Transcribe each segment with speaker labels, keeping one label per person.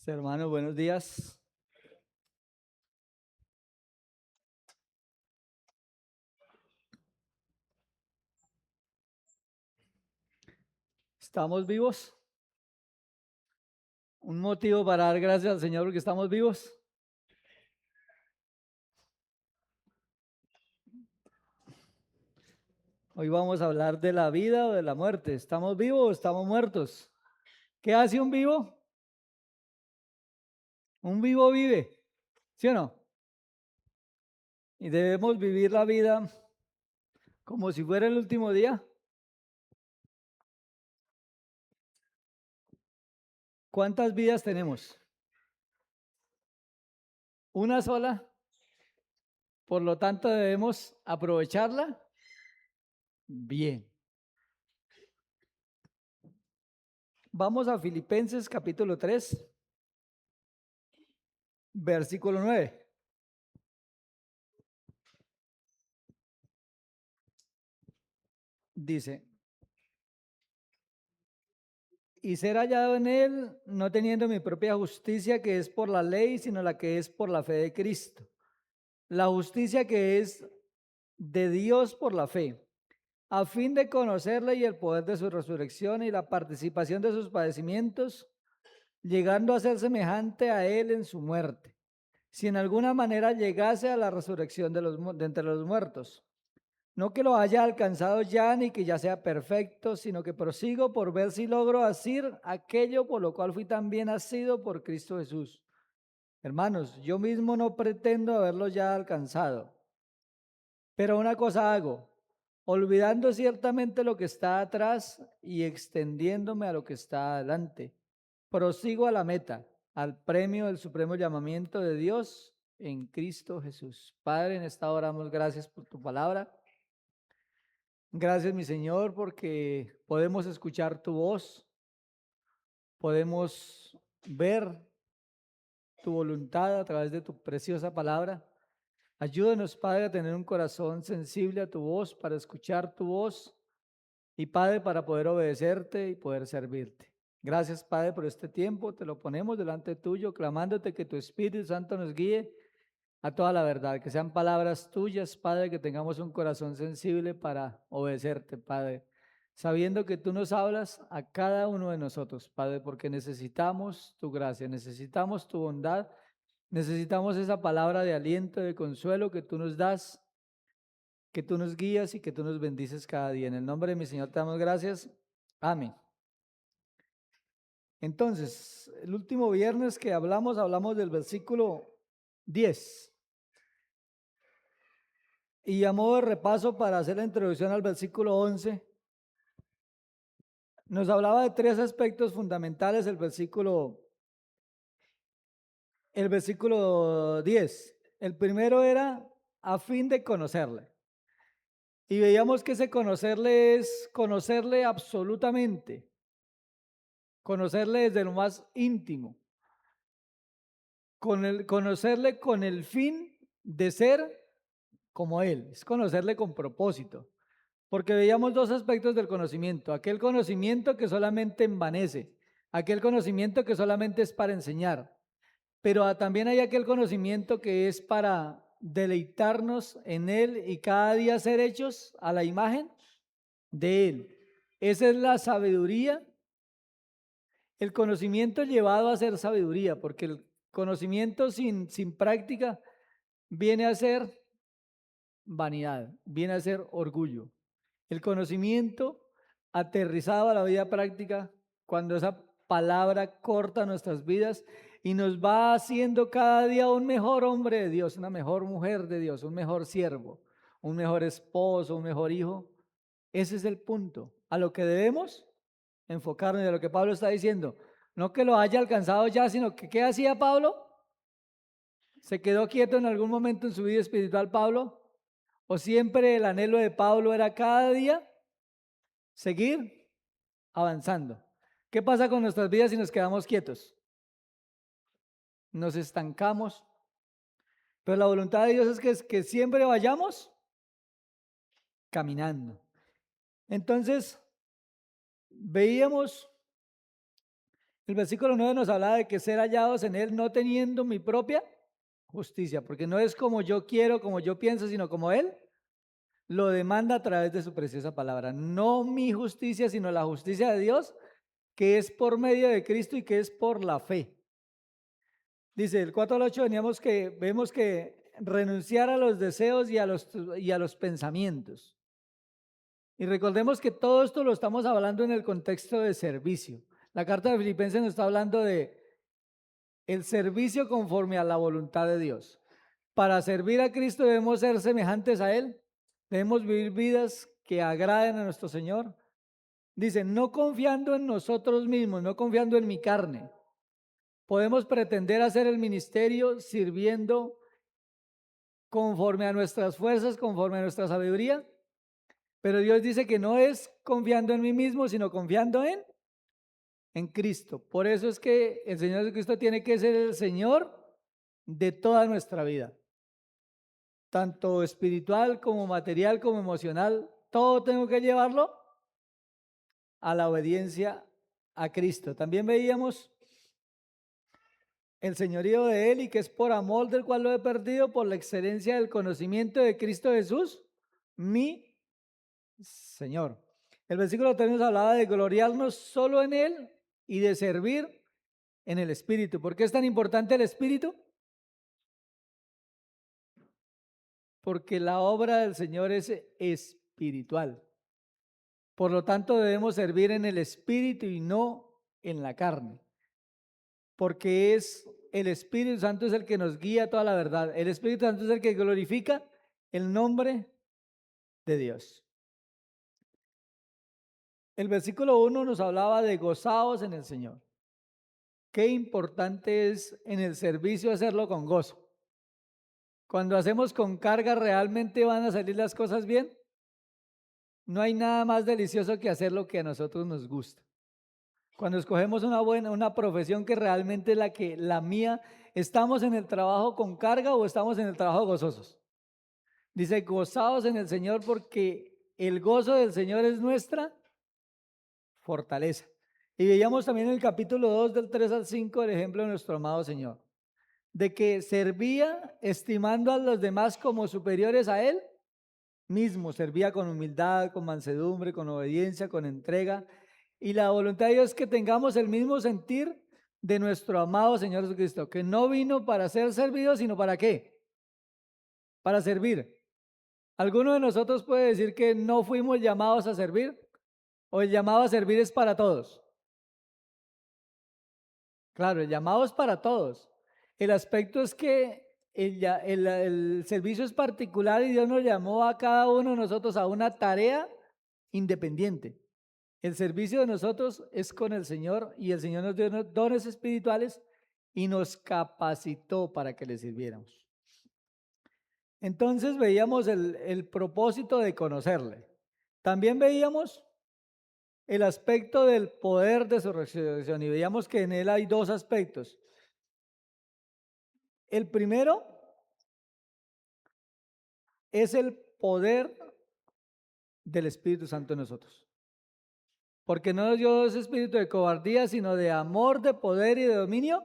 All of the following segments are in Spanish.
Speaker 1: Hermano, buenos días. ¿Estamos vivos? Un motivo para dar gracias al Señor porque estamos vivos. Hoy vamos a hablar de la vida o de la muerte. ¿Estamos vivos o estamos muertos? ¿Qué hace un vivo? Un vivo vive, ¿sí o no? Y debemos vivir la vida como si fuera el último día. ¿Cuántas vidas tenemos? Una sola. Por lo tanto, debemos aprovecharla bien. Vamos a Filipenses capítulo 3, versículo 9. Dice: y ser hallado en él, no teniendo mi propia justicia que es por la ley, sino la que es por la fe de Cristo. La justicia que es de Dios por la fe, a fin de conocerle y el poder de su resurrección y la participación de sus padecimientos, llegando a ser semejante a él en su muerte, si en alguna manera llegase a la resurrección de entre los muertos. No que lo haya alcanzado ya, ni que ya sea perfecto, sino que prosigo por ver si logro hacer aquello por lo cual fui también asido por Cristo Jesús. Hermanos, yo mismo no pretendo haberlo ya alcanzado, pero una cosa hago, olvidando ciertamente lo que está atrás y extendiéndome a lo que está adelante. Prosigo a la meta, al premio del supremo llamamiento de Dios en Cristo Jesús. Padre, en esta hora damos gracias por tu palabra. Gracias, mi Señor, porque podemos escuchar tu voz, podemos ver tu voluntad a través de tu preciosa palabra. Ayúdanos, Padre, a tener un corazón sensible a tu voz, para escuchar tu voz y, Padre, para poder obedecerte y poder servirte. Gracias, Padre, por este tiempo. Te lo ponemos delante tuyo, clamándote que tu Espíritu Santo nos guíe a toda la verdad, que sean palabras tuyas, Padre, que tengamos un corazón sensible para obedecerte, Padre, sabiendo que tú nos hablas a cada uno de nosotros, Padre, porque necesitamos tu gracia, necesitamos tu bondad, necesitamos esa palabra de aliento, de consuelo que tú nos das, que tú nos guías y que tú nos bendices cada día. En el nombre de mi Señor te damos gracias. Amén. Entonces, el último viernes que hablamos del versículo 10. Y a modo de repaso, para hacer la introducción al versículo 11, nos hablaba de tres aspectos fundamentales el versículo 10. El primero era a fin de conocerle. Y veíamos que ese conocerle es conocerle absolutamente, conocerle desde lo más íntimo, conocerle con el fin de ser como él, es conocerle con propósito. Porque veíamos dos aspectos del conocimiento: aquel conocimiento que solamente envanece, aquel conocimiento que solamente es para enseñar, pero también hay aquel conocimiento que es para deleitarnos en él y cada día ser hechos a la imagen de él. Esa es la sabiduría, el conocimiento llevado a ser sabiduría, porque el conocimiento sin práctica viene a ser vanidad, viene a ser orgullo. El conocimiento aterrizado a la vida práctica, cuando esa palabra corta nuestras vidas y nos va haciendo cada día un mejor hombre de Dios, una mejor mujer de Dios, un mejor siervo, un mejor esposo, un mejor hijo. Ese es el punto a lo que debemos enfocarnos, de lo que Pablo está diciendo. No que lo haya alcanzado ya, sino que ¿qué hacía Pablo? ¿Se quedó quieto en algún momento en su vida espiritual Pablo? ¿O siempre el anhelo de Pablo era cada día seguir avanzando? ¿Qué pasa con nuestras vidas si nos quedamos quietos? Nos estancamos. Pero la voluntad de Dios es que siempre vayamos caminando. Entonces, veíamos El versículo 9 nos habla de que ser hallados en Él no teniendo mi propia justicia, porque no es como yo quiero, como yo pienso, sino como Él lo demanda a través de su preciosa palabra. No mi justicia, sino la justicia de Dios, que es por medio de Cristo y que es por la fe. Dice el 4 al 8 vemos que renunciar a los deseos y a los pensamientos. Y recordemos que todo esto lo estamos hablando en el contexto de servicio. La carta de Filipenses nos está hablando de el servicio conforme a la voluntad de Dios. Para servir a Cristo debemos ser semejantes a Él. Debemos vivir vidas que agraden a nuestro Señor. Dice, no confiando en nosotros mismos, no confiando en mi carne. Podemos pretender hacer el ministerio sirviendo conforme a nuestras fuerzas, conforme a nuestra sabiduría. Pero Dios dice que no es confiando en mí mismo, sino confiando en Cristo. Por eso es que el Señor Jesucristo tiene que ser el Señor de toda nuestra vida. Tanto espiritual como material como emocional. Todo tengo que llevarlo a la obediencia a Cristo. También veíamos el señorío de Él y que es por amor del cual lo he perdido por la excelencia del conocimiento de Cristo Jesús, mi Señor. El versículo 3 nos hablaba de gloriarnos solo en Él y de servir en el Espíritu. ¿Por qué es tan importante el Espíritu? Porque la obra del Señor es espiritual. Por lo tanto, debemos servir en el Espíritu y no en la carne. Porque es el Espíritu Santo es el que nos guía a toda la verdad. El Espíritu Santo es el que glorifica el nombre de Dios. El versículo 1 nos hablaba de gozaos en el Señor. Qué importante es en el servicio hacerlo con gozo. Cuando hacemos con carga, ¿realmente van a salir las cosas bien? No hay nada más delicioso que hacer lo que a nosotros nos gusta. Cuando escogemos una profesión que realmente es la mía, ¿estamos en el trabajo con carga o estamos en el trabajo gozosos? Dice, gozaos en el Señor porque el gozo del Señor es nuestra fortaleza. Y veíamos también en el capítulo 2 del 3 al 5 el ejemplo de nuestro amado Señor, de que servía estimando a los demás como superiores a Él mismo, servía con humildad, con mansedumbre, con obediencia, con entrega. Y la voluntad de Dios es que tengamos el mismo sentir de nuestro amado Señor Jesucristo, que no vino para ser servido, sino ¿para qué? Para servir. ¿Alguno de nosotros puede decir que no fuimos llamados a servir? ¿O el llamado a servir es para todos? Claro, el llamado es para todos. El aspecto es que el servicio es particular y Dios nos llamó a cada uno de nosotros a una tarea independiente. El servicio de nosotros es con el Señor y el Señor nos dio dones espirituales y nos capacitó para que le sirviéramos. Entonces veíamos el propósito de conocerle. También veíamos el aspecto del poder de su resurrección y veíamos que en él hay dos aspectos. El primero es el poder del Espíritu Santo en nosotros. Porque no nos dio ese espíritu de cobardía, sino de amor, de poder y de dominio.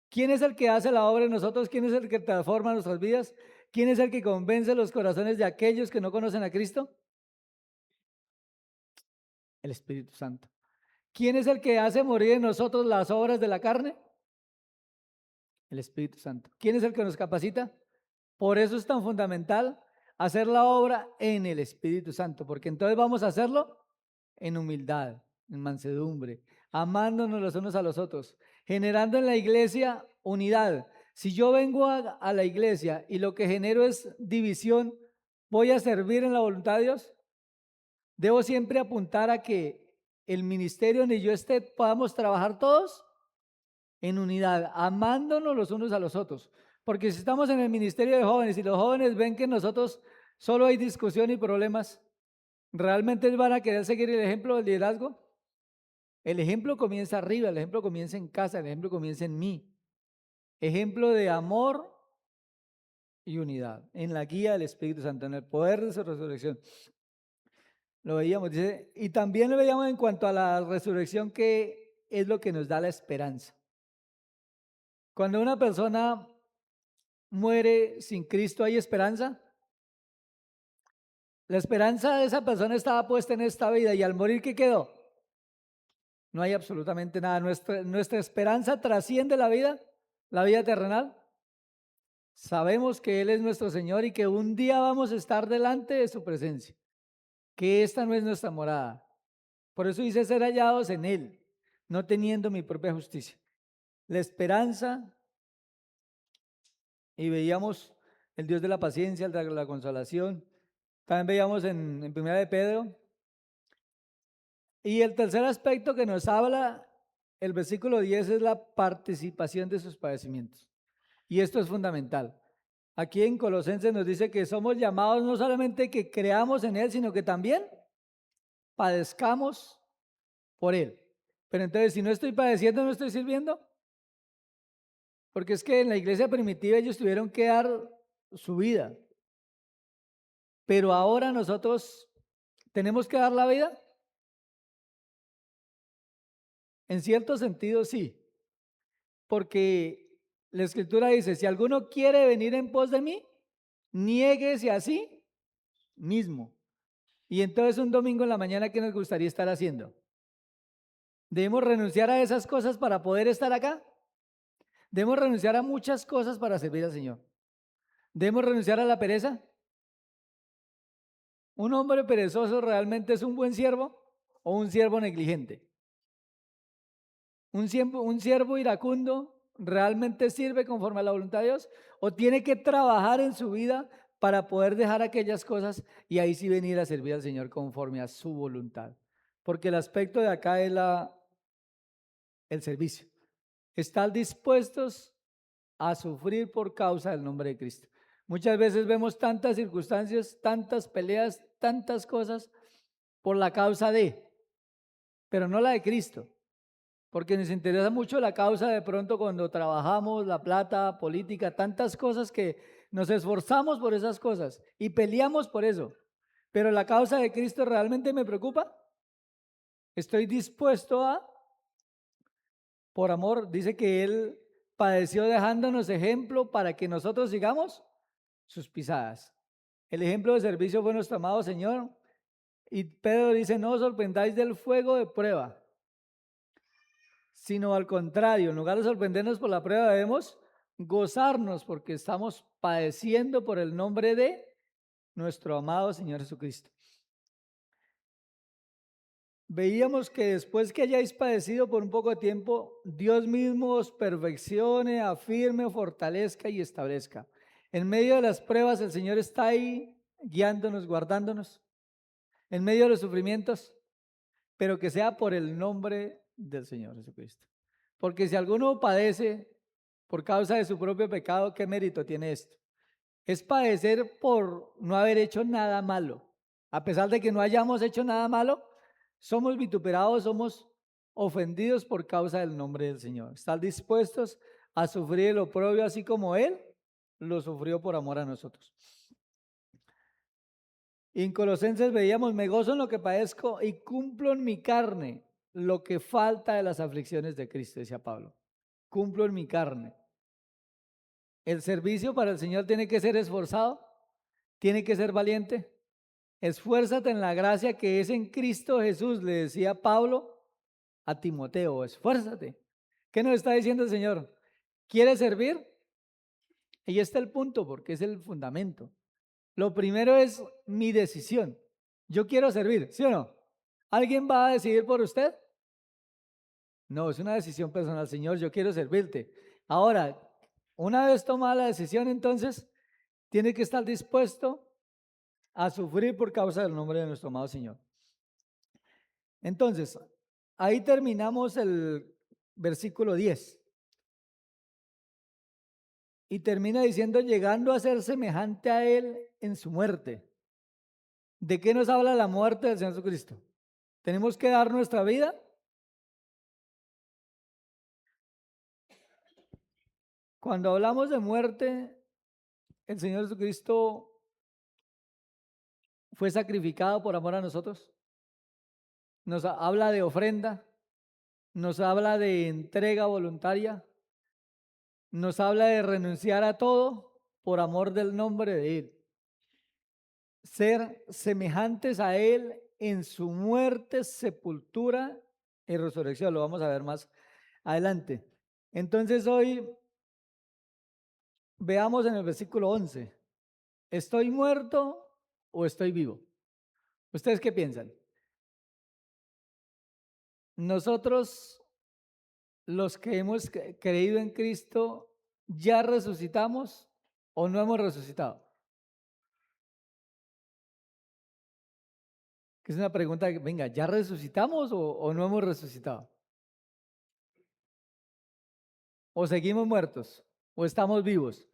Speaker 1: ¿Quién es el que hace la obra en nosotros? ¿Quién es el que transforma nuestras vidas? ¿Quién es el que convence los corazones de aquellos que no conocen a Cristo? El Espíritu Santo. ¿Quién es el que hace morir en nosotros las obras de la carne? El Espíritu Santo. ¿Quién es el que nos capacita? Por eso es tan fundamental hacer la obra en el Espíritu Santo, porque entonces vamos a hacerlo en humildad, en mansedumbre, amándonos los unos a los otros, generando en la iglesia unidad. Si yo vengo a la iglesia y lo que genero es división, ¿voy a servir en la voluntad de Dios? Debo siempre apuntar a que el ministerio donde yo esté podamos trabajar todos en unidad, amándonos los unos a los otros. Porque si estamos en el ministerio de jóvenes y los jóvenes ven que nosotros solo hay discusión y problemas, ¿realmente van a querer seguir el ejemplo del liderazgo? El ejemplo comienza arriba, el ejemplo comienza en casa, el ejemplo comienza en mí. Ejemplo de amor y unidad, en la guía del Espíritu Santo, en el poder de su resurrección. Lo veíamos, dice, y también lo veíamos en cuanto a la resurrección que es lo que nos da la esperanza. Cuando una persona muere sin Cristo, ¿hay esperanza? La esperanza de esa persona estaba puesta en esta vida y al morir, ¿qué quedó? No hay absolutamente nada. Nuestra esperanza trasciende la vida terrenal. Sabemos que Él es nuestro Señor y que un día vamos a estar delante de su presencia, que esta no es nuestra morada. Por eso dice ser hallados en Él, no teniendo mi propia justicia. La esperanza, y veíamos el Dios de la paciencia, el de la consolación. También veíamos en Primera de Pedro. Y el tercer aspecto que nos habla el versículo 10 es la participación de sus padecimientos. Y esto es fundamental. Aquí en Colosenses nos dice que somos llamados no solamente que creamos en Él, sino que también padezcamos por Él. Pero entonces, si no estoy padeciendo, ¿no estoy sirviendo? Porque es que en la iglesia primitiva ellos tuvieron que dar su vida. Pero ahora nosotros tenemos que dar la vida. En cierto sentido, sí. Porque la Escritura dice, si alguno quiere venir en pos de mí, niéguese a sí mismo. Y entonces un domingo en la mañana, ¿qué nos gustaría estar haciendo? ¿Debemos renunciar a esas cosas para poder estar acá? ¿Debemos renunciar a muchas cosas para servir al Señor? ¿Debemos renunciar a la pereza? ¿Un hombre perezoso realmente es un buen siervo o un siervo negligente? ¿Un siervo iracundo realmente sirve conforme a la voluntad de Dios? ¿O tiene que trabajar en su vida para poder dejar aquellas cosas y ahí sí venir a servir al Señor conforme a su voluntad? Porque el aspecto de acá es el servicio. Estar dispuestos a sufrir por causa del nombre de Cristo. Muchas veces vemos tantas circunstancias, tantas peleas, tantas cosas por la causa pero no la de Cristo. Porque nos interesa mucho la causa de pronto cuando trabajamos, la plata, política, tantas cosas que nos esforzamos por esas cosas y peleamos por eso. Pero la causa de Cristo realmente me preocupa. Estoy dispuesto por amor, dice que Él padeció dejándonos ejemplo para que nosotros sigamos sus pisadas. El ejemplo de servicio fue nuestro amado Señor. Y Pedro dice, no os sorprendáis del fuego de prueba, sino al contrario, en lugar de sorprendernos por la prueba, debemos gozarnos porque estamos padeciendo por el nombre de nuestro amado Señor Jesucristo. Veíamos que después que hayáis padecido por un poco de tiempo, Dios mismo os perfeccione, afirme, fortalezca y establezca. En medio de las pruebas, el Señor está ahí guiándonos, guardándonos, en medio de los sufrimientos, pero que sea por el nombre del Señor Jesucristo. Porque si alguno padece por causa de su propio pecado, ¿qué mérito tiene esto? Es padecer por no haber hecho nada malo. A pesar de que no hayamos hecho nada malo, somos vituperados, somos ofendidos por causa del nombre del Señor. Estar dispuestos a sufrir el oprobio así como Él lo sufrió por amor a nosotros. Y en Colosenses veíamos, me gozo en lo que padezco y cumplo en mi carne lo que falta de las aflicciones de Cristo, decía Pablo. Cumplo en mi carne. El servicio para el Señor tiene que ser esforzado, tiene que ser valiente. Esfuérzate en la gracia que es en Cristo Jesús, le decía Pablo a Timoteo, esfuérzate. ¿Qué nos está diciendo el Señor? ¿Quieres servir? Ahí está el punto, porque es el fundamento. Lo primero es mi decisión. Yo quiero servir, ¿sí o no? ¿Alguien va a decidir por usted? No, es una decisión personal. Señor, yo quiero servirte. Ahora, una vez tomada la decisión, entonces, tiene que estar dispuesto a sufrir por causa del nombre de nuestro amado Señor. Entonces, ahí terminamos el versículo 10. Y termina diciendo, llegando a ser semejante a Él en su muerte. ¿De qué nos habla la muerte del Señor Jesucristo? ¿Tenemos que dar nuestra vida? Cuando hablamos de muerte, el Señor Jesucristo fue sacrificado por amor a nosotros. Nos habla de ofrenda, nos habla de entrega voluntaria, nos habla de renunciar a todo por amor del nombre de Él, ser semejantes a Él en su muerte, sepultura y resurrección. Lo vamos a ver más adelante. Entonces hoy veamos en el versículo 11, ¿estoy muerto o estoy vivo? ¿Ustedes qué piensan? Nosotros, los que hemos creído en Cristo, ¿ya resucitamos o no hemos resucitado? Que es una pregunta que, venga, ¿ya resucitamos o no hemos resucitado? ¿O seguimos muertos? ¿O estamos vivos?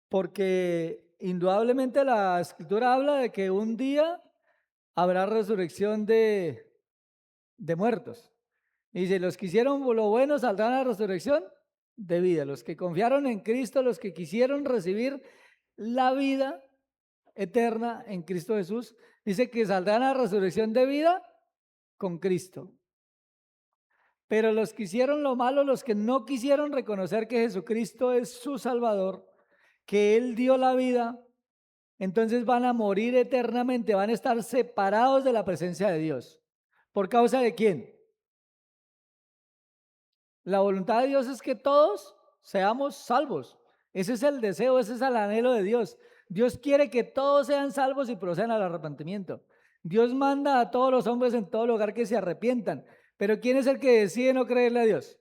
Speaker 1: Porque indudablemente la Escritura habla de que un día habrá resurrección de muertos. Y si los que hicieron lo bueno saldrán a la resurrección de vida. Los que confiaron en Cristo, los que quisieron recibir la vida eterna en Cristo Jesús, dice que saldrán a la resurrección de vida con Cristo. Pero los que hicieron lo malo, los que no quisieron reconocer que Jesucristo es su Salvador, que Él dio la vida, entonces van a morir eternamente, van a estar separados de la presencia de Dios. ¿Por causa de quién? La voluntad de Dios es que todos seamos salvos. Ese es el deseo, ese es el anhelo de Dios. Dios quiere que todos sean salvos y procedan al arrepentimiento. Dios manda a todos los hombres en todo lugar que se arrepientan. Pero ¿quién es el que decide no creerle a Dios?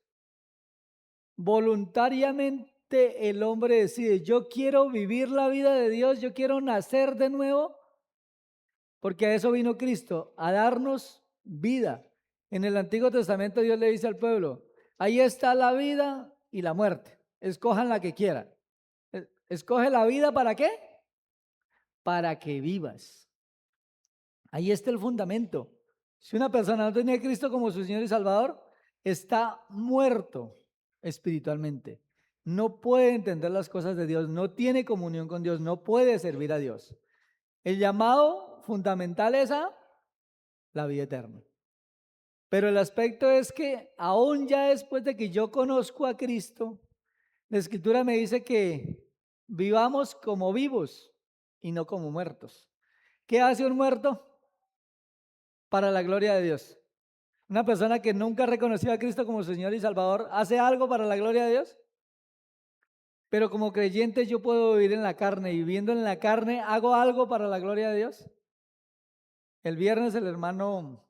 Speaker 1: Voluntariamente el hombre decide, yo quiero vivir la vida de Dios, yo quiero nacer de nuevo, porque a eso vino Cristo, a darnos vida. En el Antiguo Testamento Dios le dice al pueblo, ahí está la vida y la muerte, escojan la que quieran. Escoge la vida, ¿para qué? Para que vivas. Ahí está el fundamento. Si una persona no tiene a Cristo como su Señor y Salvador, está muerto espiritualmente. No puede entender las cosas de Dios, no tiene comunión con Dios, no puede servir a Dios. El llamado fundamental es a la vida eterna. Pero el aspecto es que aún ya después de que yo conozco a Cristo, la Escritura me dice que vivamos como vivos y no como muertos. ¿Qué hace un muerto? Para la gloria de Dios. Una persona que nunca reconoció a Cristo como Señor y Salvador, ¿hace algo para la gloria de Dios? Pero como creyente yo puedo vivir en la carne y viviendo en la carne, ¿hago algo para la gloria de Dios? El viernes el hermano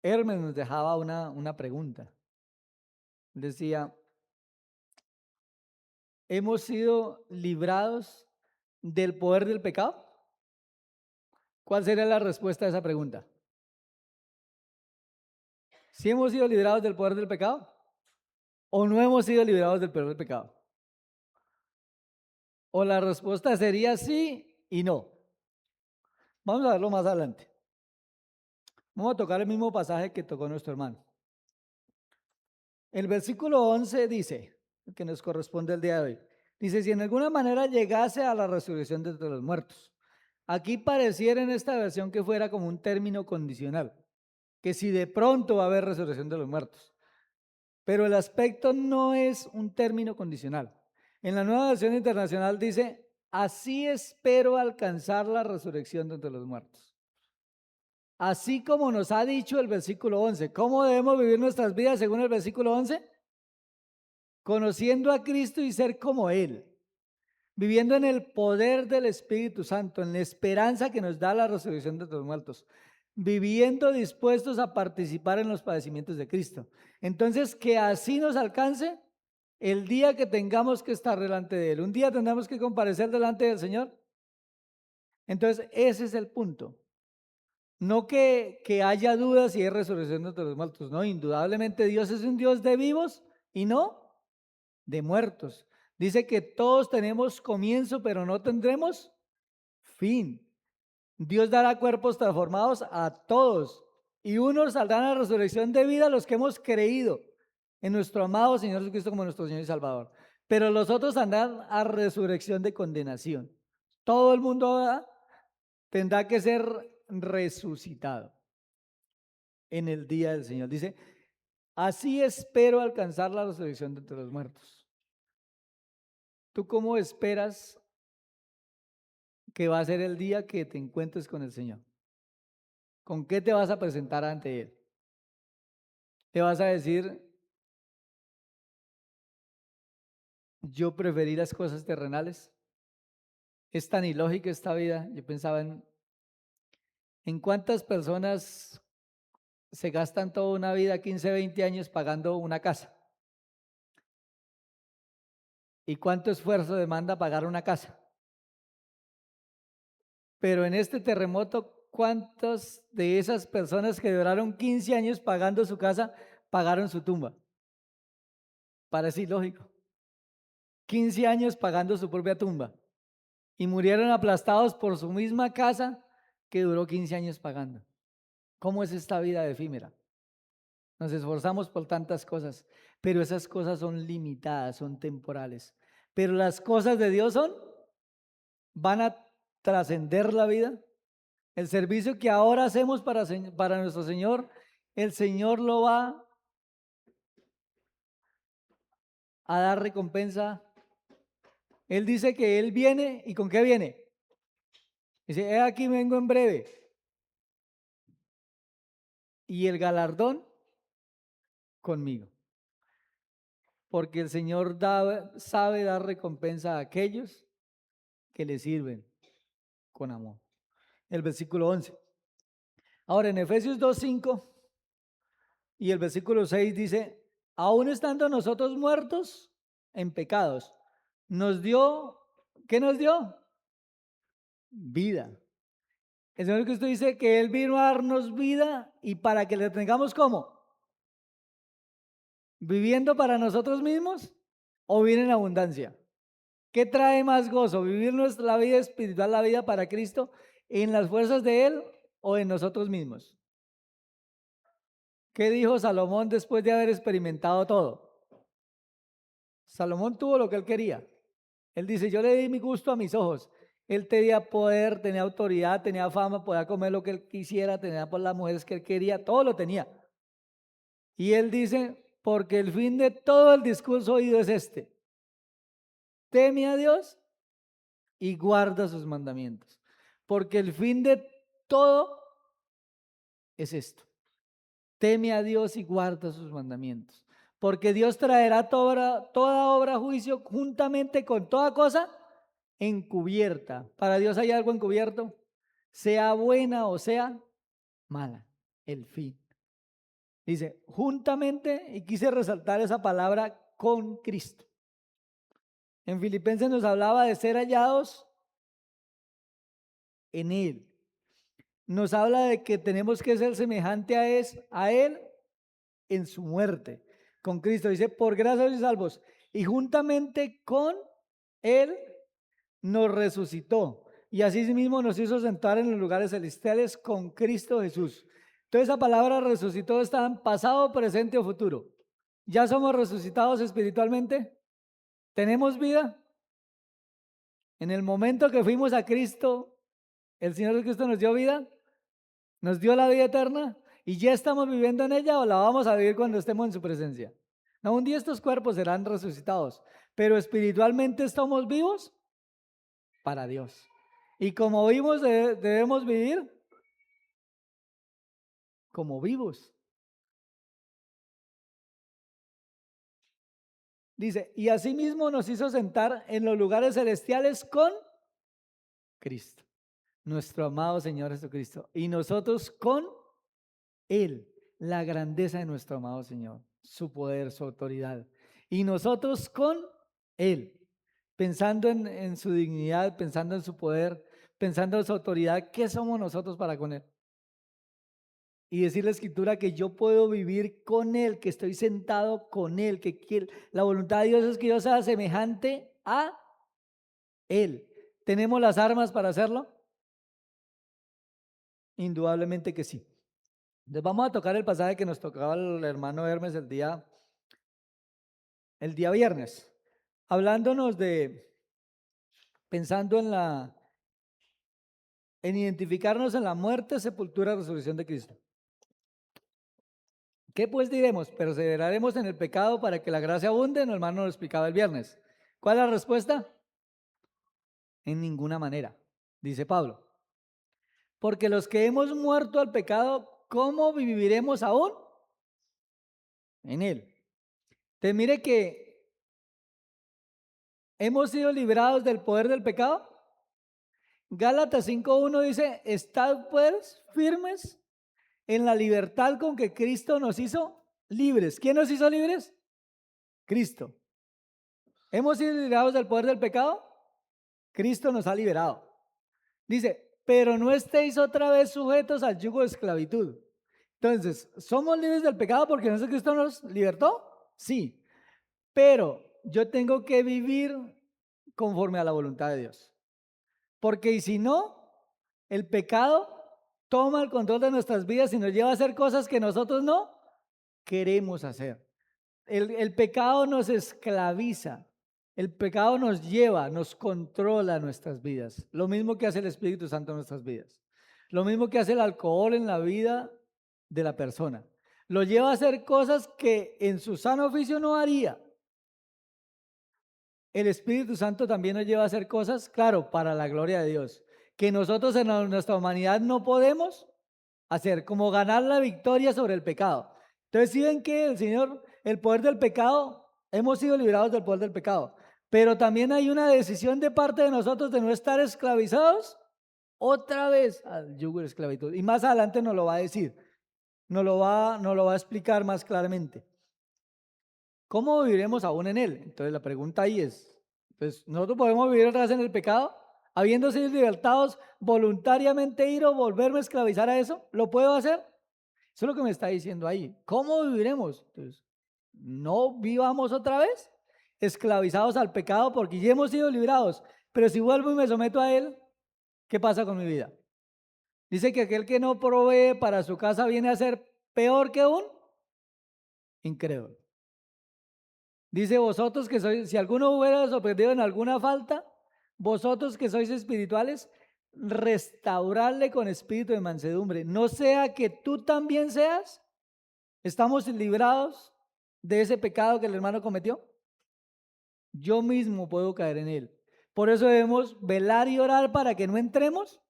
Speaker 1: Hermes nos dejaba una pregunta. Decía, ¿hemos sido librados del poder del pecado? ¿Cuál sería la respuesta a esa pregunta? ¿Sí hemos sido librados del poder del pecado? ¿O no hemos sido librados del poder del pecado? O la respuesta sería sí y no. Vamos a verlo más adelante. Vamos a tocar el mismo pasaje que tocó nuestro hermano. El versículo 11 dice, que nos corresponde el día de hoy, dice, si en alguna manera llegase a la resurrección de entre los muertos. Aquí pareciera en esta versión que fuera como un término condicional, que si de pronto va a haber resurrección de los muertos. Pero el aspecto no es un término condicional. En la Nueva Versión Internacional dice, así espero alcanzar la resurrección de entre los muertos. Así como nos ha dicho el versículo 11. ¿Cómo debemos vivir nuestras vidas según el versículo 11? Conociendo a Cristo y ser como Él. Viviendo en el poder del Espíritu Santo, en la esperanza que nos da la resurrección de los muertos. Viviendo dispuestos a participar en los padecimientos de Cristo. Entonces, que así nos alcance el día que tengamos que estar delante de Él. Un día tendremos que comparecer delante del Señor. Entonces, ese es el punto. No que haya dudas si hay resurrección de los muertos. No, indudablemente Dios es un Dios de vivos y no de muertos. Dice que todos tenemos comienzo, pero no tendremos fin. Dios dará cuerpos transformados a todos y unos saldrán a la resurrección de vida los que hemos creído en nuestro amado Señor Jesucristo como nuestro Señor y Salvador. Pero los otros saldrán a resurrección de condenación. Todo el mundo tendrá que ser resucitado. en el día del Señor. Dice, así espero alcanzar la resurrección de entre los muertos. ¿Tú cómo esperas que va a ser el día que te encuentres con el Señor? ¿Con qué te vas a presentar ante Él? ¿Te vas a decir, yo preferí las cosas terrenales? Es tan ilógica esta vida. Yo pensaba en cuántas personas se gastan toda una vida, 15, 20 años pagando una casa. ¿Y cuánto esfuerzo demanda pagar una casa? Pero en este terremoto, ¿cuántas de esas personas que duraron 15 años pagando su casa pagaron su tumba? Parece ilógico. 15 años pagando su propia tumba y murieron aplastados por su misma casa que duró 15 años pagando. ¿Cómo es esta vida efímera? Nos esforzamos por tantas cosas, pero esas cosas son limitadas, son temporales. Pero las cosas de Dios van a trascender la vida. El servicio que ahora hacemos para nuestro Señor, el Señor lo va a dar recompensa. Él dice que Él viene, ¿y con qué viene? Dice, he aquí vengo en breve. Y el galardón conmigo. Porque el Señor sabe dar recompensa a aquellos que le sirven con amor. El versículo 11. Ahora en Efesios 2:5 y el versículo 6 dice, aún estando nosotros muertos en pecados, nos dio, ¿qué nos dio? Vida. El Señor Cristo dice que Él vino a darnos vida y para que le tengamos ¿cómo? ¿Viviendo para nosotros mismos o vivir en abundancia? ¿Qué trae más gozo? ¿Vivir nuestra vida espiritual, la vida para Cristo, en las fuerzas de Él o en nosotros mismos? ¿Qué dijo Salomón después de haber experimentado todo? Salomón tuvo lo que él quería. Él dice, yo le di mi gusto a mis ojos. Él tenía poder, tenía autoridad, tenía fama, podía comer lo que él quisiera, tenía por las mujeres que él quería, todo lo tenía. Y él dice, porque el fin de todo el discurso oído es este: teme a Dios y guarda sus mandamientos. Porque el fin de todo es esto: teme a Dios y guarda sus mandamientos. Porque Dios traerá toda obra a juicio juntamente con toda cosa encubierta. Para Dios hay algo encubierto, sea buena o sea mala, el fin. Dice, juntamente, y quise resaltar esa palabra, con Cristo. En Filipenses nos hablaba de ser hallados en Él. Nos habla de que tenemos que ser semejante a Él en su muerte. Con Cristo dice, por gracia sois salvos. Y juntamente con Él nos resucitó. Y así mismo nos hizo sentar en los lugares celestiales con Cristo Jesús. Entonces esa palabra resucitó está en pasado, presente o futuro. ¿Ya somos resucitados espiritualmente? ¿Tenemos vida? En el momento que fuimos a Cristo, el Señor Cristo nos dio vida, nos dio la vida eterna y ya estamos viviendo en ella o la vamos a vivir cuando estemos en su presencia. No, un día estos cuerpos serán resucitados, pero espiritualmente estamos vivos para Dios. Y como vivos debemos vivir como vivos. Dice, y asimismo nos hizo sentar en los lugares celestiales con Cristo, nuestro amado Señor Jesucristo, y nosotros con Él, la grandeza de nuestro amado Señor, su poder, su autoridad, y nosotros con Él, pensando en su dignidad, pensando en su poder, pensando en su autoridad. ¿Qué somos nosotros para con Él? Y decir la escritura que yo puedo vivir con Él, que estoy sentado con Él, que la voluntad de Dios es que yo sea semejante a Él. ¿Tenemos las armas para hacerlo? Indudablemente que sí. Entonces vamos a tocar el pasaje que nos tocaba el hermano Hermes el día viernes, hablándonos pensando en identificarnos en la muerte, sepultura, resurrección de Cristo. ¿Qué pues diremos? ¿Perseveraremos en el pecado para que la gracia abunde? No, hermano, lo explicaba el viernes. ¿Cuál es la respuesta? En ninguna manera, dice Pablo. Porque los que hemos muerto al pecado, ¿cómo viviremos aún? En él. Te mire que hemos sido librados del poder del pecado. Gálatas 5:1 dice, estad pues firmes en la libertad con que Cristo nos hizo libres. ¿Quién nos hizo libres? Cristo. ¿Hemos sido liberados del poder del pecado? Cristo nos ha liberado. Dice, pero no estéis otra vez sujetos al yugo de esclavitud. Entonces, ¿somos libres del pecado porque no sé Cristo nos libertó? Sí, pero yo tengo que vivir conforme a la voluntad de Dios. Porque y si no, el pecado toma el control de nuestras vidas y nos lleva a hacer cosas que nosotros no queremos hacer. El pecado nos esclaviza. El pecado nos lleva, nos controla nuestras vidas. Lo mismo que hace el Espíritu Santo en nuestras vidas. Lo mismo que hace el alcohol en la vida de la persona. Lo lleva a hacer cosas que en su sano oficio no haría. El Espíritu Santo también nos lleva a hacer cosas, claro, para la gloria de Dios, que nosotros en nuestra humanidad no podemos hacer, como ganar la victoria sobre el pecado. Entonces, si ven que el Señor, el poder del pecado, hemos sido liberados del poder del pecado, pero también hay una decisión de parte de nosotros de no estar esclavizados otra vez al yugo de esclavitud. Y más adelante nos lo va a decir, nos lo va a explicar más claramente. ¿Cómo viviremos aún en él? Entonces la pregunta ahí es, pues nosotros podemos vivir otra vez en el pecado, habiendo sido libertados, voluntariamente ir o volverme a esclavizar a eso, ¿lo puedo hacer? Eso es lo que me está diciendo ahí. ¿Cómo viviremos? Entonces, no vivamos otra vez esclavizados al pecado porque ya hemos sido librados, pero si vuelvo y me someto a él, ¿qué pasa con mi vida? Dice que aquel que no provee para su casa viene a ser peor que un incrédulo. Dice, vosotros que sois, si alguno hubiera sorprendido en alguna falta, vosotros que sois espirituales, restaurarle con espíritu de mansedumbre. No sea que tú también seas, estamos librados de ese pecado que el hermano cometió. Yo mismo puedo caer en él. Por eso debemos velar y orar para que no entremos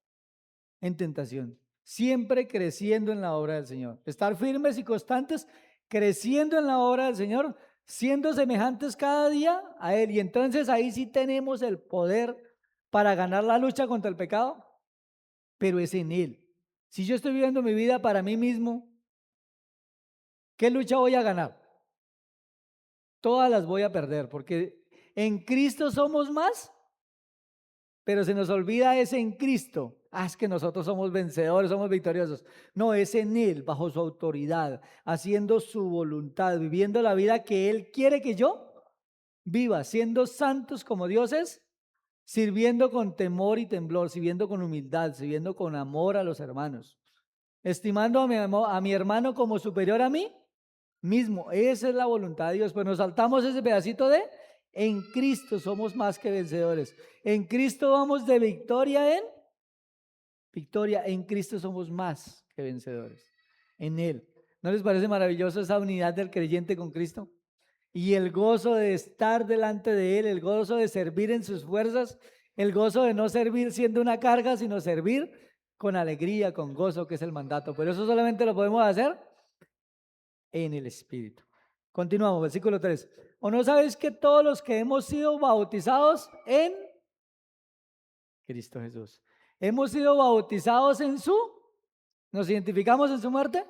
Speaker 1: en tentación. Siempre creciendo en la obra del Señor. Estar firmes y constantes, creciendo en la obra del Señor, siendo semejantes cada día a Él. Y entonces ahí sí tenemos el poder para ganar la lucha contra el pecado, pero es en Él. Si yo estoy viviendo mi vida para mí mismo, ¿qué lucha voy a ganar? Todas las voy a perder, porque en Cristo somos más, pero se nos olvida es en Cristo. Ah, es que nosotros somos vencedores, somos victoriosos. No, es en Él, bajo su autoridad, haciendo su voluntad, viviendo la vida que Él quiere que yo viva, siendo santos como dioses, sirviendo con temor y temblor, sirviendo con humildad, sirviendo con amor a los hermanos, estimando a mi hermano como superior a mí mismo. Esa es la voluntad de Dios. Pues nos saltamos ese pedacito de en Cristo somos más que vencedores. En Cristo vamos de victoria en victoria. En Cristo somos más que vencedores. En Él. ¿No les parece maravilloso esa unidad del creyente con Cristo? Y el gozo de estar delante de Él, el gozo de servir en sus fuerzas, el gozo de no servir siendo una carga, sino servir con alegría, con gozo, que es el mandato. Pero eso solamente lo podemos hacer en el Espíritu. Continuamos, versículo 3. ¿O no sabéis que todos los que hemos sido bautizados en Cristo Jesús, hemos sido bautizados en su, nos identificamos en su muerte?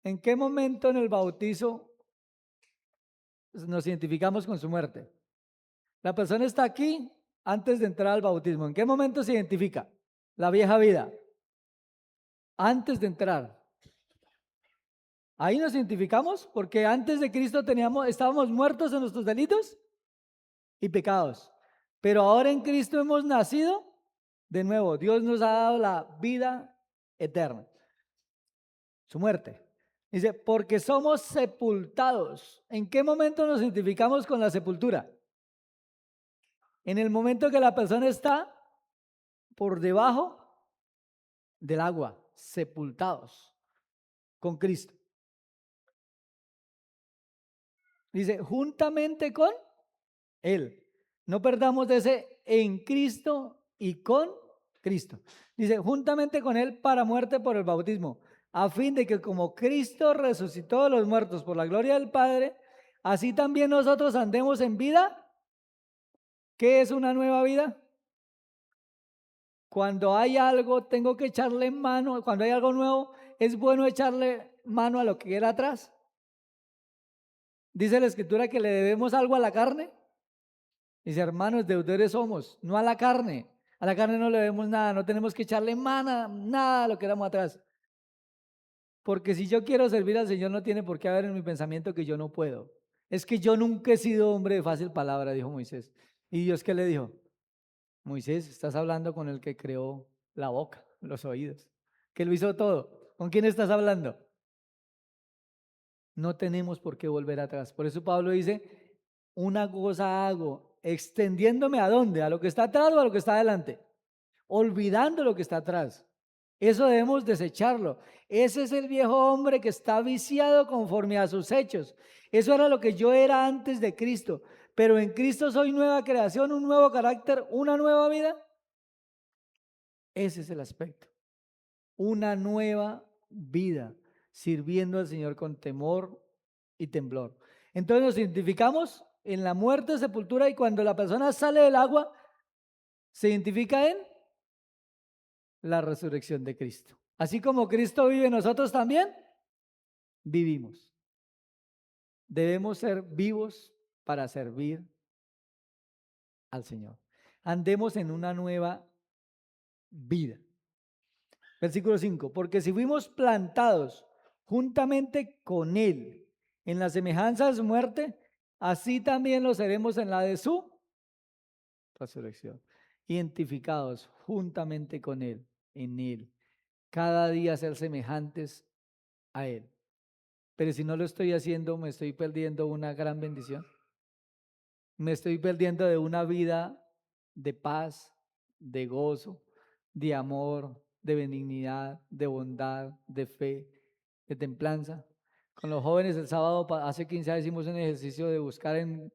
Speaker 1: ¿En qué momento en el bautizo nos identificamos con su muerte? La persona está aquí antes de entrar al bautismo. ¿En qué momento se identifica? La vieja vida. Antes de entrar. Ahí nos identificamos porque antes de Cristo estábamos muertos en nuestros delitos y pecados. Pero ahora en Cristo hemos nacido de nuevo. Dios nos ha dado la vida eterna. Su muerte. Dice, porque somos sepultados. ¿En qué momento nos identificamos con la sepultura? En el momento que la persona está por debajo del agua, sepultados. con Cristo. Dice, juntamente con Él. No perdamos de ese en Cristo y con Cristo. Dice, juntamente con Él para muerte por el bautismo, a fin de que como Cristo resucitó de los muertos por la gloria del Padre, así también nosotros andemos en vida. ¿Qué es una nueva vida? Cuando hay algo, tengo que echarle mano. Cuando hay algo nuevo, es bueno echarle mano a lo que era atrás. Dice la Escritura que le debemos algo a la carne. Dice, hermanos, deudores somos, no a la carne. A la carne no le debemos nada, no tenemos que echarle mano, nada a lo que éramos atrás. Porque si yo quiero servir al Señor, no tiene por qué haber en mi pensamiento que yo no puedo. Es que yo nunca he sido hombre de fácil palabra, dijo Moisés. ¿Y Dios qué le dijo? Moisés, estás hablando con el que creó la boca, los oídos, que lo hizo todo. ¿Con quién estás hablando? No tenemos por qué volver atrás. Por eso Pablo dice, una cosa hago, extendiéndome ¿a dónde? ¿A lo que está atrás o a lo que está adelante? Olvidando lo que está atrás. Eso debemos desecharlo. Ese es el viejo hombre que está viciado conforme a sus hechos. Eso era lo que yo era antes de Cristo. Pero en Cristo soy nueva creación, un nuevo carácter, una nueva vida. Ese es el aspecto. Una nueva vida, sirviendo al Señor con temor y temblor. Entonces nos identificamos en la muerte, sepultura, y cuando la persona sale del agua, se identifica en la resurrección de Cristo. Así como Cristo vive, nosotros también vivimos. Debemos ser vivos para servir al Señor. Andemos en una nueva vida. Versículo 5, porque si fuimos plantados juntamente con Él en la semejanza de su muerte, así también lo seremos en la de su resurrección. Identificados juntamente con Él, en Él. Cada día ser semejantes a Él. Pero si no lo estoy haciendo, me estoy perdiendo una gran bendición. Me estoy perdiendo de una vida de paz, de gozo, de amor, de benignidad, de bondad, de fe, de templanza. Con los jóvenes el sábado, hace 15 años hicimos un ejercicio de buscar en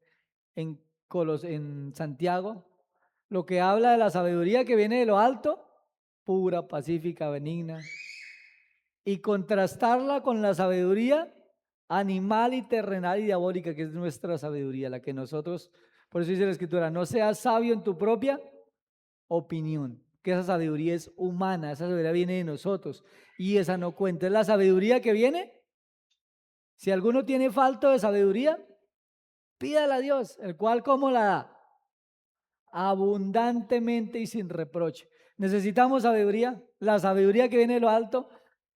Speaker 1: Santiago lo que habla de la sabiduría que viene de lo alto, pura, pacífica, benigna, y contrastarla con la sabiduría animal y terrenal y diabólica, que es nuestra sabiduría, la que nosotros, por eso dice la Escritura, no seas sabio en tu propia opinión, que esa sabiduría es humana, esa sabiduría viene de nosotros y esa no cuenta. Es la sabiduría que viene. Si alguno tiene falta de sabiduría, pídala a Dios, el cual ¿cómo la da? Abundantemente y sin reproche. Necesitamos sabiduría, la sabiduría que viene de lo alto.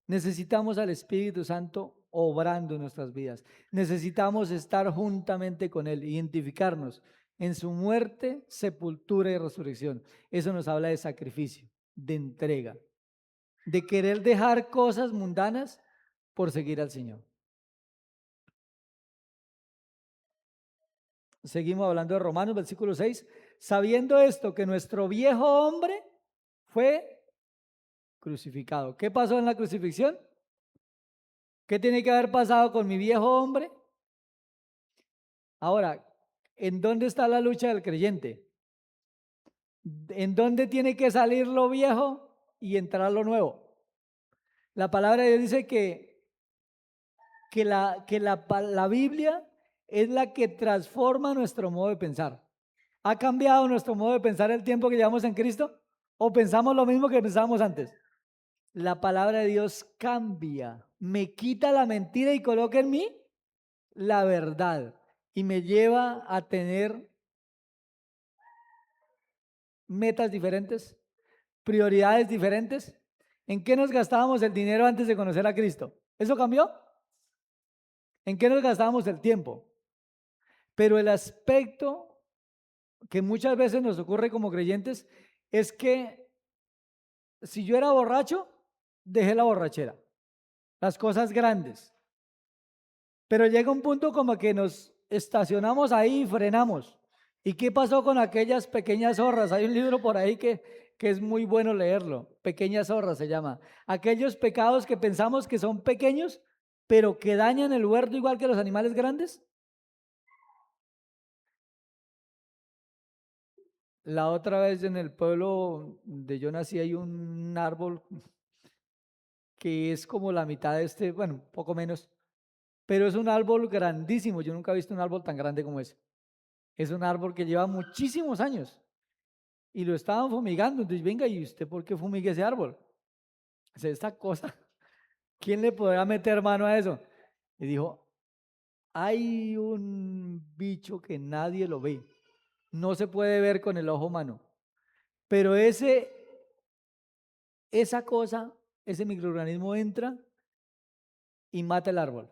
Speaker 1: Necesitamos al Espíritu Santo obrando en nuestras vidas. Necesitamos estar juntamente con Él, identificarnos en su muerte, sepultura y resurrección. Eso nos habla de sacrificio, de entrega, de querer dejar cosas mundanas por seguir al Señor. Seguimos hablando de Romanos, versículo 6. Sabiendo esto, que nuestro viejo hombre fue crucificado. ¿Qué pasó en la crucifixión? ¿Qué tiene que haber pasado con mi viejo hombre? Ahora, ¿en dónde está la lucha del creyente? ¿En dónde tiene que salir lo viejo y entrar lo nuevo? La palabra de Dios dice que la Biblia es la que transforma nuestro modo de pensar. ¿Ha cambiado nuestro modo de pensar el tiempo que llevamos en Cristo? ¿O pensamos lo mismo que pensábamos antes? La palabra de Dios cambia, me quita la mentira y coloca en mí la verdad y me lleva a tener metas diferentes, prioridades diferentes. ¿En qué nos gastábamos el dinero antes de conocer a Cristo? ¿Eso cambió? ¿En qué nos gastábamos el tiempo? Pero el aspecto que muchas veces nos ocurre como creyentes es que si yo era borracho, dejé la borrachera, las cosas grandes. Pero llega un punto como que nos estacionamos ahí y frenamos. ¿Y qué pasó con aquellas pequeñas zorras? Hay un libro por ahí que que es muy bueno leerlo. Pequeña zorra se llama. Aquellos pecados que pensamos que son pequeños, pero que dañan el huerto igual que los animales grandes. La otra vez en el pueblo de yo nací hay un árbol que es como la mitad de este, bueno, poco menos, pero es un árbol grandísimo. Yo nunca he visto un árbol tan grande como ese. Es un árbol que lleva muchísimos años y lo estaban fumigando. Entonces, venga, ¿y usted por qué fumiga ese árbol? O sea, esta cosa, ¿quién le podrá meter mano a eso? Y dijo, hay un bicho que nadie lo ve, no se puede ver con el ojo humano, pero esa cosa, ese microorganismo entra y mata el árbol,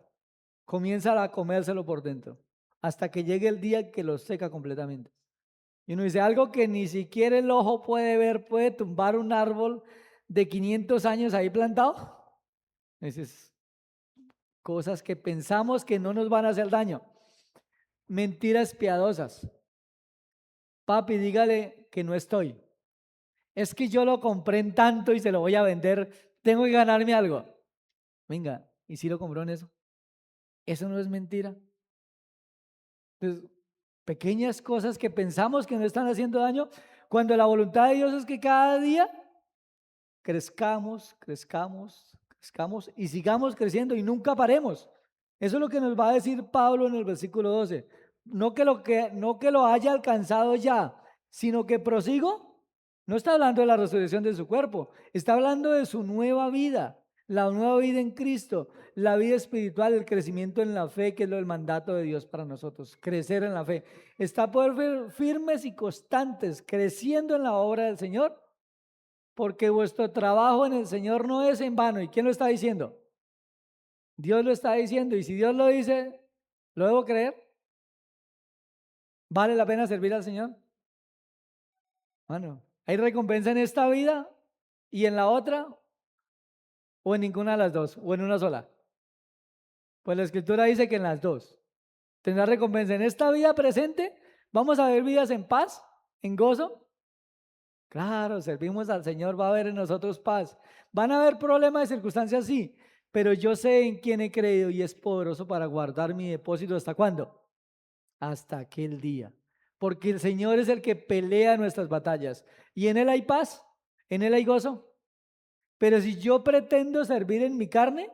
Speaker 1: comienza a comérselo por dentro, hasta que llegue el día que lo seca completamente. Y uno dice, algo que ni siquiera el ojo puede ver, puede tumbar un árbol de 500 años ahí plantado. Esas cosas que pensamos que no nos van a hacer daño. Mentiras piadosas. Papi, dígale que no estoy. Es que yo lo compré en tanto y se lo voy a vender. Tengo que ganarme algo. Venga, ¿y si lo compró en eso? Eso no es mentira. Entonces, pequeñas cosas que pensamos que no están haciendo daño, cuando la voluntad de Dios es que cada día crezcamos, crezcamos, crezcamos y sigamos creciendo y nunca paremos. Eso es lo que nos va a decir Pablo en el versículo 12. No que lo haya alcanzado ya, sino que prosigo. No está hablando de la resurrección de su cuerpo, está hablando de su nueva vida, la nueva vida en Cristo, la vida espiritual, el crecimiento en la fe, que es lo del mandato de Dios para nosotros, crecer en la fe. Está por ver firmes y constantes, creciendo en la obra del Señor, porque vuestro trabajo en el Señor no es en vano. ¿Y quién lo está diciendo? Dios lo está diciendo. Y si Dios lo dice, ¿lo debo creer? ¿Vale la pena servir al Señor? Bueno, ¿hay recompensa en esta vida y en la otra? ¿O en ninguna de las dos? ¿O en una sola? Pues la Escritura dice que en las dos. Tendrá recompensa en esta vida presente. Vamos a ver vidas en paz, en gozo. Claro, servimos al Señor, va a haber en nosotros paz. Van a haber problemas de circunstancias, sí, pero yo sé en quién he creído y es poderoso para guardar mi depósito. ¿Hasta cuándo? Hasta aquel día. Porque el Señor es el que pelea nuestras batallas. Y en Él hay paz, en Él hay gozo. Pero si yo pretendo servir en mi carne,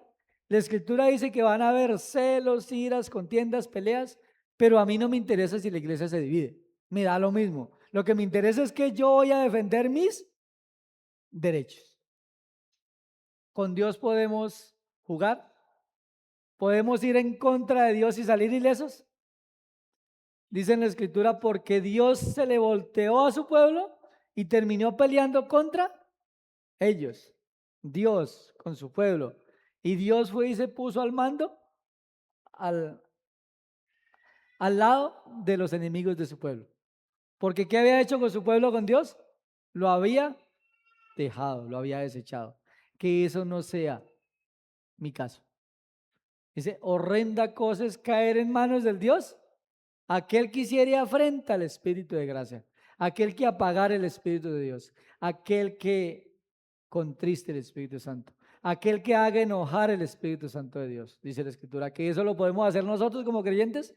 Speaker 1: la Escritura dice que van a haber celos, iras, contiendas, peleas, pero a mí no me interesa si la iglesia se divide. Me da lo mismo. Lo que me interesa es que yo voy a defender mis derechos. ¿Con Dios podemos jugar? ¿Podemos ir en contra de Dios y salir ilesos? Dice en la Escritura, porque Dios se le volteó a su pueblo y terminó peleando contra ellos. Dios con su pueblo. Y Dios fue y se puso al mando al, al lado de los enemigos de su pueblo. Porque ¿qué había hecho con su pueblo, con Dios? Lo había dejado, lo había desechado. Que eso no sea mi caso. Dice, horrenda cosa es caer en manos del Dios. Aquel que hiciere afrenta al Espíritu de gracia. Aquel que apagar el Espíritu de Dios. Aquel que contriste el Espíritu Santo. Aquel que haga enojar el Espíritu Santo de Dios. Dice la Escritura, que eso lo podemos hacer nosotros como creyentes.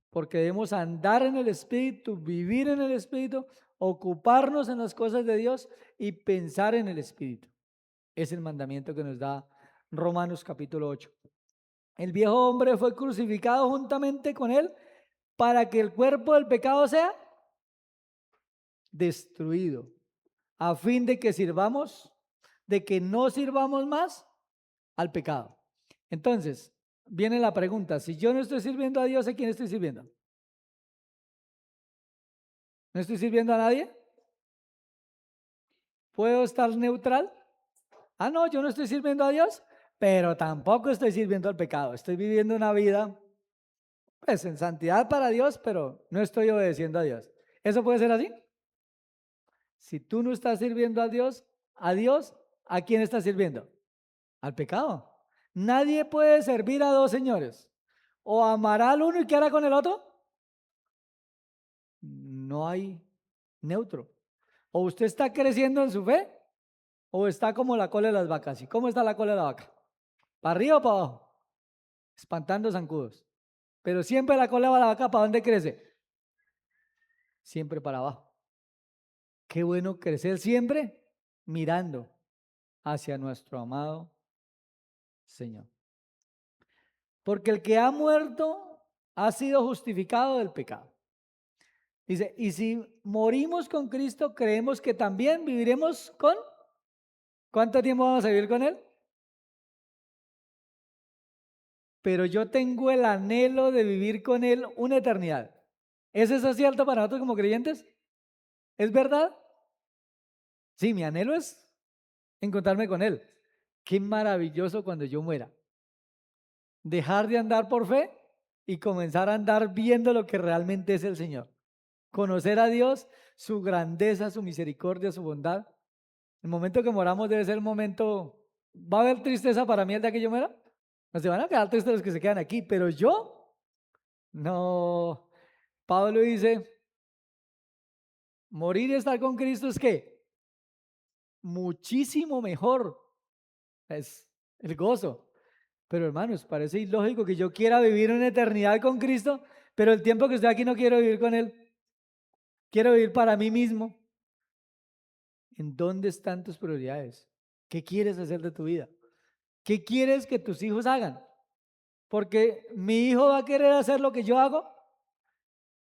Speaker 1: Porque debemos andar en el Espíritu, vivir en el Espíritu, ocuparnos en las cosas de Dios y pensar en el Espíritu. Es el mandamiento que nos da Romanos capítulo 8. El viejo hombre fue crucificado juntamente con él para que el cuerpo del pecado sea destruido, a fin de que sirvamos, de que no sirvamos más al pecado. Entonces, viene la pregunta, si yo no estoy sirviendo a Dios, ¿a quién estoy sirviendo? ¿No estoy sirviendo a nadie? ¿Puedo estar neutral? Ah, no, yo no estoy sirviendo a Dios, pero tampoco estoy sirviendo al pecado. Estoy viviendo una vida, pues, en santidad para Dios, pero no estoy obedeciendo a Dios. ¿Eso puede ser así? Si tú no estás sirviendo a Dios, ¿a quién estás sirviendo? Al pecado. Nadie puede servir a dos señores. O amará al uno y qué hará con el otro. No hay neutro. O usted está creciendo en su fe, o está como la cola de las vacas. ¿Y cómo está la cola de la vaca? ¿Para arriba o para abajo? Espantando zancudos. Pero siempre la cola de la vaca, ¿para dónde crece? Siempre para abajo. Qué bueno crecer siempre mirando hacia nuestro amado Señor. Porque el que ha muerto ha sido justificado del pecado. Dice, y si morimos con Cristo, creemos que también viviremos con... ¿Cuánto tiempo vamos a vivir con Él? Pero yo tengo el anhelo de vivir con Él una eternidad. ¿Es eso cierto para nosotros como creyentes? ¿Es verdad? Sí, mi anhelo es encontrarme con Él. Qué maravilloso cuando yo muera. Dejar de andar por fe y comenzar a andar viendo lo que realmente es el Señor. Conocer a Dios, su grandeza, su misericordia, su bondad. El momento que moramos debe ser un momento... ¿Va a haber tristeza para mí el día que yo muera? No se van a quedar tristes los que se quedan aquí, pero yo, no. Pablo dice, morir y estar con Cristo es ¿qué? Muchísimo mejor. Es el gozo. Pero hermanos, parece ilógico que yo quiera vivir una eternidad con Cristo, pero el tiempo que estoy aquí no quiero vivir con Él. Quiero vivir para mí mismo. ¿En dónde están tus prioridades? ¿Qué quieres hacer de tu vida? ¿Qué quieres que tus hijos hagan? Porque mi hijo va a querer hacer lo que yo hago.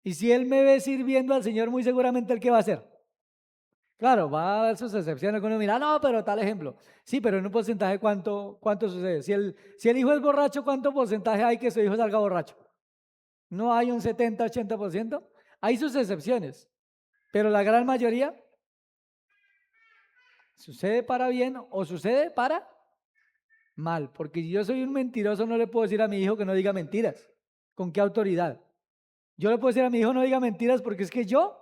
Speaker 1: Y si él me ve sirviendo al Señor, muy seguramente él qué va a hacer. Claro, va a haber sus excepciones cuando uno mira, no, pero tal ejemplo. Sí, pero en un porcentaje, ¿cuánto sucede? Si el hijo es borracho, ¿cuánto porcentaje hay que su hijo salga borracho? No hay un 70-80%. Hay sus excepciones, pero la gran mayoría sucede para bien o sucede para mal. Porque si yo soy un mentiroso, no le puedo decir a mi hijo que no diga mentiras. ¿Con qué autoridad? Yo le puedo decir a mi hijo no diga mentiras porque es que yo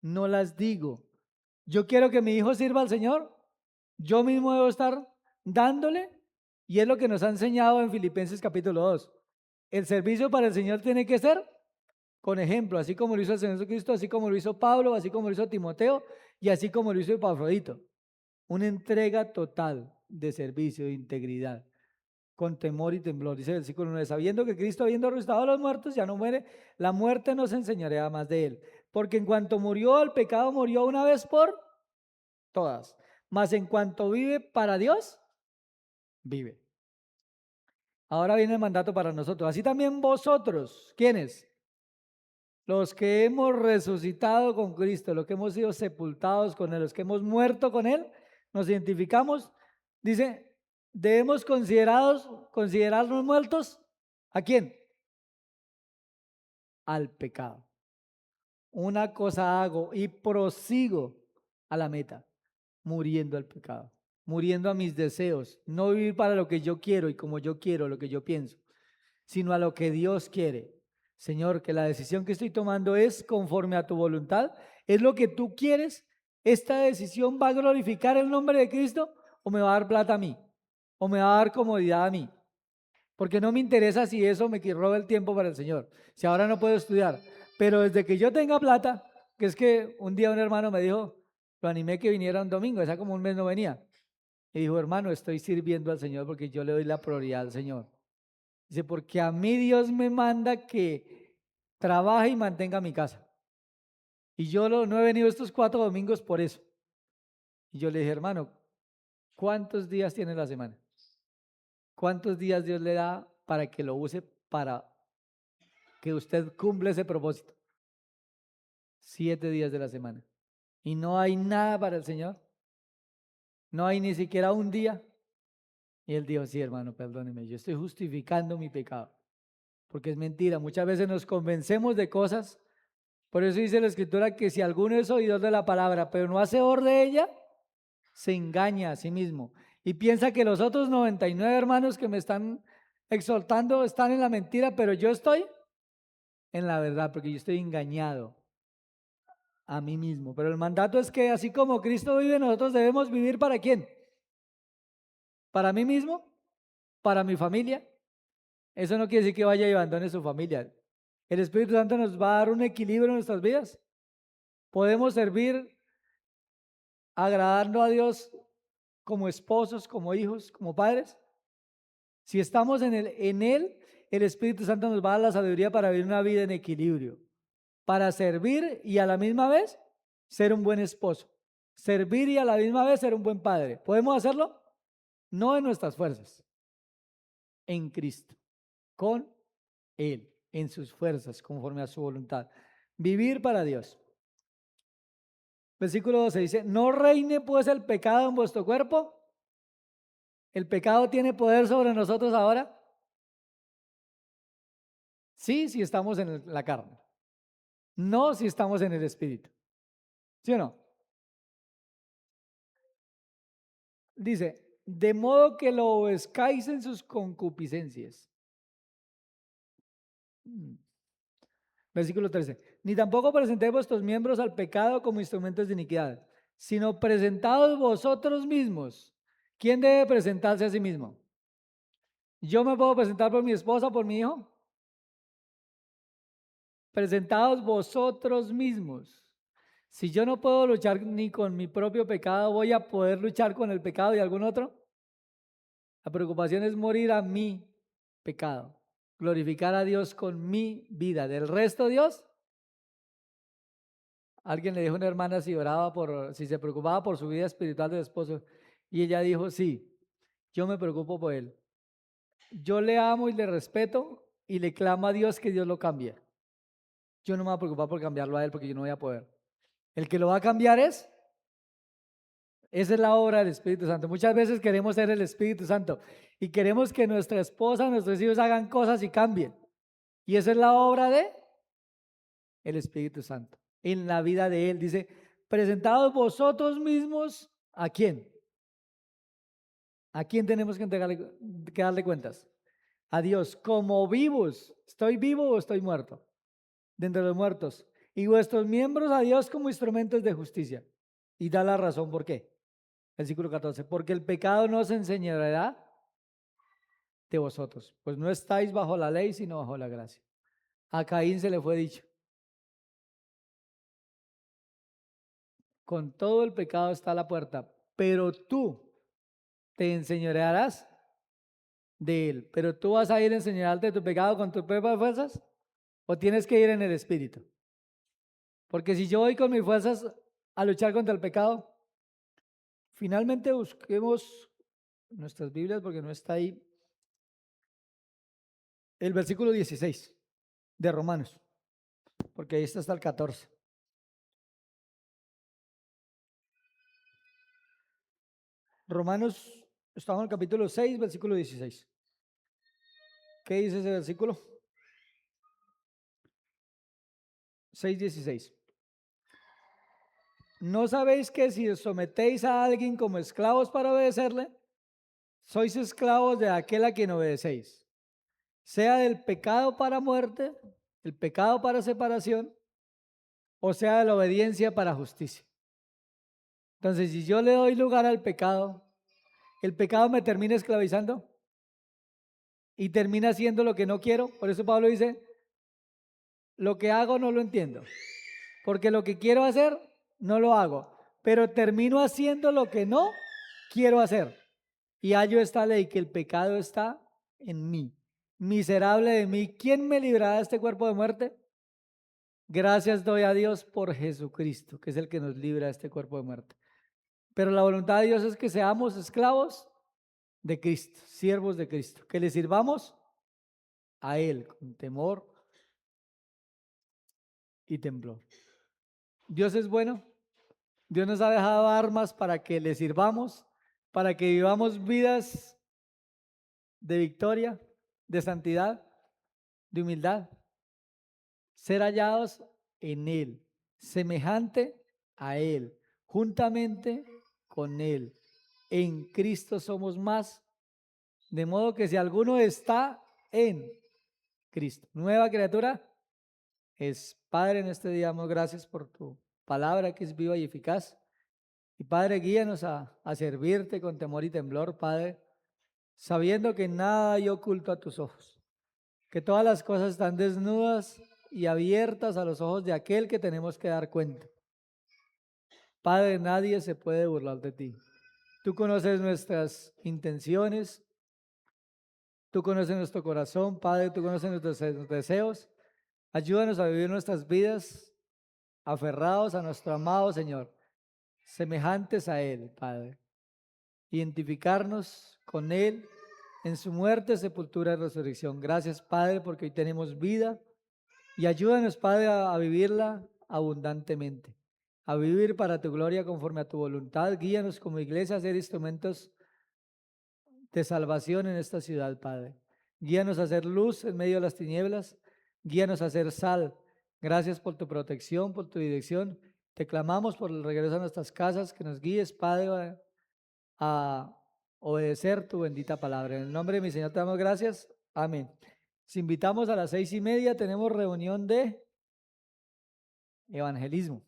Speaker 1: no las digo. Yo quiero que mi hijo sirva al Señor. Yo mismo debo estar dándole. Y es lo que nos ha enseñado en Filipenses capítulo 2. El servicio para el Señor tiene que ser con ejemplo, así como lo hizo el Señor Jesucristo, así como lo hizo Pablo, así como lo hizo Timoteo y así como lo hizo Epafrodito. Una entrega total de servicio, de integridad, con temor y temblor. Dice el versículo 9, sabiendo que Cristo, habiendo resucitado a los muertos, ya no muere, la muerte nos enseñaría más de Él. Porque en cuanto murió, el pecado murió una vez por todas. Mas en cuanto vive para Dios, vive. Ahora viene el mandato para nosotros. Así también vosotros, ¿quiénes? Los que hemos resucitado con Cristo, los que hemos sido sepultados con Él, los que hemos muerto con Él, nos identificamos. Dice, debemos considerarnos muertos. ¿A quién? Al pecado. Una cosa hago y prosigo a la meta, muriendo al pecado, muriendo a mis deseos, no vivir para lo que yo quiero y como yo quiero, lo que yo pienso, sino a lo que Dios quiere. Señor, que la decisión que estoy tomando es conforme a tu voluntad, es lo que tú quieres. ¿Esta decisión va a glorificar el nombre de Cristo o me va a dar plata a mí? ¿O me va a dar comodidad a mí? Porque no me interesa si eso me roba el tiempo para el Señor, si ahora no puedo estudiar. Pero desde que yo tenga plata, que es que un día un hermano me dijo, lo animé que viniera un domingo, esa como un mes no venía. Y dijo, hermano, estoy sirviendo al Señor porque yo le doy la prioridad al Señor. Dice, porque a mí Dios me manda que trabaje y mantenga mi casa. Y yo no he venido estos 4 domingos por eso. Y yo le dije, hermano, ¿cuántos días tiene la semana? ¿Cuántos días Dios le da para que lo use para que usted cumpla ese propósito? 7 días de la semana. Y no hay nada para el Señor. No hay ni siquiera un día. Y él dijo, sí, hermano, perdóneme, yo estoy justificando mi pecado. Porque es mentira. Muchas veces nos convencemos de cosas. Por eso dice la Escritura que si alguno es oidor de la palabra, pero no hace hacedor de ella, se engaña a sí mismo. Y piensa que los otros 99 hermanos que me están exhortando están en la mentira, pero yo estoy en la verdad, porque yo estoy engañado a mí mismo. Pero el mandato es que así como Cristo vive, nosotros debemos vivir ¿para quién? ¿Para mí mismo? ¿Para mi familia? Eso no quiere decir que vaya y abandone su familia. El Espíritu Santo nos va a dar un equilibrio en nuestras vidas. Podemos servir agradando a Dios como esposos, como hijos, como padres? Si estamos en Él, el Espíritu Santo nos va a dar la sabiduría para vivir una vida en equilibrio, para servir y a la misma vez ser un buen esposo, servir y a la misma vez ser un buen padre. ¿Podemos hacerlo? No en nuestras fuerzas, en Cristo, con Él, en sus fuerzas, conforme a su voluntad. Vivir para Dios. Versículo 12 dice, no reine pues el pecado en vuestro cuerpo. ¿El pecado tiene poder sobre nosotros ahora? Sí, si estamos en la carne. No si estamos en el Espíritu. ¿Sí o no? Dice, de modo que lo obedezcáis en sus concupiscencias. Versículo 13. Ni tampoco presentéis vuestros miembros al pecado como instrumentos de iniquidad, sino presentaos vosotros mismos. ¿Quién debe presentarse a sí mismo? ¿Yo me puedo presentar por mi esposa, por mi hijo? Presentaos vosotros mismos. Si yo no puedo luchar ni con mi propio pecado, ¿voy a poder luchar con el pecado de algún otro? La preocupación es morir a mi pecado, glorificar a Dios con mi vida. Del resto, Dios, alguien le dijo a una hermana si se preocupaba por su vida espiritual del esposo, y ella dijo, sí, yo me preocupo por él. Yo le amo y le respeto y le clamo a Dios que Dios lo cambie. Yo no me voy a preocupar por cambiarlo a él porque yo no voy a poder. El que lo va a cambiar esa es la obra del Espíritu Santo. Muchas veces queremos ser el Espíritu Santo y queremos que nuestra esposa, nuestros hijos hagan cosas y cambien. Y esa es la obra de el Espíritu Santo en la vida de él. Dice, presentados vosotros mismos, ¿a quién? ¿A quién tenemos que darle cuentas? A Dios, como vivos. ¿Estoy vivo o estoy muerto? De entre los muertos. Y vuestros miembros a Dios como instrumentos de justicia. Y da la razón por qué. Versículo 14. Porque el pecado no se enseñoreará de vosotros, pues no estáis bajo la ley, sino bajo la gracia. A Caín se le fue dicho, con todo el pecado está a la puerta, pero tú te enseñorearás de él. Pero tú vas a ir a enseñarte de tu pecado con tus propias fuerzas, o tienes que ir en el Espíritu. Porque si yo voy con mis fuerzas a luchar contra el pecado, finalmente busquemos nuestras Biblias porque no está ahí. El versículo 16 de Romanos, porque ahí está hasta el 14. Romanos, estamos en el capítulo 6, versículo 16. ¿Qué dice ese versículo? 6:16. ¿No sabéis que si os sometéis a alguien como esclavos para obedecerle, sois esclavos de aquel a quien obedecéis? Sea del pecado para muerte, el pecado para separación, o sea de la obediencia para justicia. Entonces, si yo le doy lugar al pecado, el pecado me termina esclavizando y termina haciendo lo que no quiero. Por eso Pablo dice, lo que hago no lo entiendo, porque lo que quiero hacer no lo hago, pero termino haciendo lo que no quiero hacer. Y hallo esta ley, que el pecado está en mí. Miserable de mí, ¿quién me librará de este cuerpo de muerte? Gracias doy a Dios por Jesucristo, que es el que nos libra de este cuerpo de muerte. Pero la voluntad de Dios es que seamos esclavos de Cristo, siervos de Cristo, que le sirvamos a Él con temor y temblor. Dios es bueno. Dios nos ha dejado armas para que le sirvamos, para que vivamos vidas de victoria, de santidad, de humildad. Ser hallados en Él, semejante a Él, juntamente con Él. En Cristo somos más, de modo que si alguno está en Cristo, nueva criatura es. Padre, en este día damos gracias por tu palabra que es viva y eficaz. Y Padre, guíanos a servirte con temor y temblor, Padre, sabiendo que nada hay oculto a tus ojos, que todas las cosas están desnudas y abiertas a los ojos de aquel que tenemos que dar cuenta. Padre, nadie se puede burlar de ti. Tú conoces nuestras intenciones, tú conoces nuestro corazón, Padre, tú conoces nuestros deseos. Ayúdanos a vivir nuestras vidas aferrados a nuestro amado Señor, semejantes a Él, Padre. Identificarnos con Él en su muerte, sepultura y resurrección. Gracias, Padre, porque hoy tenemos vida y ayúdanos, Padre, a vivirla abundantemente, a vivir para tu gloria conforme a tu voluntad. Guíanos como iglesia a ser instrumentos de salvación en esta ciudad, Padre. Guíanos a hacer luz en medio de las tinieblas. Guíanos a hacer sal. Gracias por tu protección, por tu dirección. Te clamamos por el regreso a nuestras casas, que nos guíes, Padre, a obedecer tu bendita palabra. En el nombre de mi Señor te damos gracias. Amén. Si invitamos a las 6:30, tenemos reunión de evangelismo.